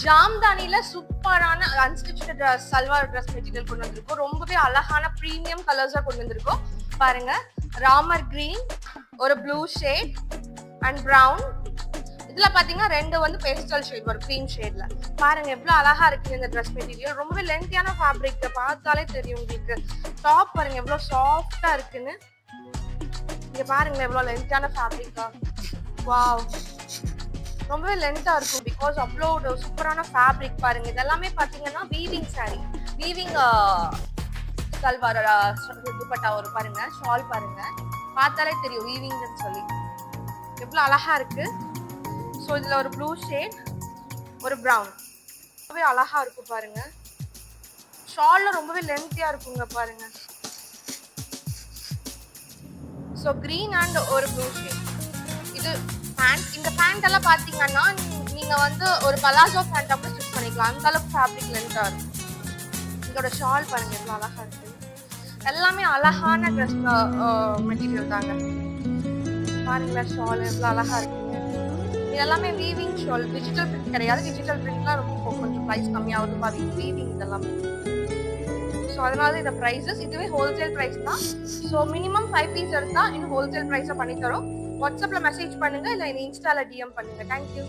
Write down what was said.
ஜாம்தானில சூப்பரான unstitched salwar dress material கொண்டு வந்திருக்கோம். ரொம்பவே அழகான ப்ரீமியம் கலர்ஸா கொண்டு வந்திருக்கோம். பாருங்க, ராமர் கிரீன், ஒரு ப்ளூ ஷேட் அண்ட் பிரவுன். இதுல பாத்தீங்கன்னா ரெண்டு வந்து பேஸ்டல் ஷேட் வரும், கிரீம் ஷேட்ல. பாருங்க எவ்வளவு அழகா இருக்கு இந்த ட்ரெஸ் மெட்டீரியல். ரொம்பவே லென்த்தியான ஃபேப்ரிக், பார்த்தாலே தெரியும் உங்களுக்கு. டாப் பாருங்க எவ்வளவு சாஃப்டா இருக்குன்னு. இங்க பாருங்களேன் எவ்வளவு லென்த்தியான ஃபேப்ரிக்கா. வாவ், ரொம்பவே லென்த்தா இருக்கும் பிகாஸ் அவ்வளோ சூப்பரான ஃபேப்ரிக். பாருங்க இதெல்லாமே பாத்தீங்கன்னா weaving sorry, weaving salwar dupatta ஒரு பாருங்க, ஷால் பாருங்க, பார்த்தாலே தெரியும் வீவிங்னு சொல்லி எவ்வளவு அழகா இருக்கு. ஸோ இதுல ஒரு ப்ளூ ஷேட், ஒரு பிரவுன், ரொம்பவே அழகா இருக்கும் பாருங்க. ஷால்ல ரொம்பவே லென்த்தியா இருக்குங்க பாருங்க. ஸோ கிரீன் அண்ட் ஒரு ப்ளூ ஷேட். இது பேண்ட். இந்த பேண்ட் எல்லாம் பாத்தீங்கன்னா நீங்க வந்து ஒரு பலாசோ பேண்ட் அப்படி ஸ்டிச் பண்ணிக்கலாம், அந்த அளவுக்கு ஃபேப்ரிக் லென்த்தா இருக்கும். இதோட ஷால் பாருங்க எவ்வளவு அழகா இருக்கு. எல்லாமே அழகான ட்ரெஸ் மெட்டீரியல் தாங்க. பாருங்களேன் ஷால் எவ்வளவு அழகா இருக்கு. இது எல்லாமே வீவிங் ஷால், டிஜிட்டல் பிரிண்ட் கிடையாது. டிஜிட்டல் பிரிண்ட்லாம் ரொம்ப கொஞ்சம் ப்ரைஸ் கம்மியாகுது பாருங்க. வீவிங் இதெல்லாமே. ஸோ அதனால இந்த ப்ரைஸஸ் இதுவே ஹோல்சேல் ப்ரைஸ் தான். ஸோ மினிமம் 5 பீஸ் எடுத்தா இன்னும் ஹோல்சேல் ப்ரைஸை பண்ணி தரோம். வாட்ஸ்அப்ல மெசேஜ் பண்ணுங்க, இல்லை இன்ஸ்டால டிஎம் பண்ணுங்க. தேங்க்யூ.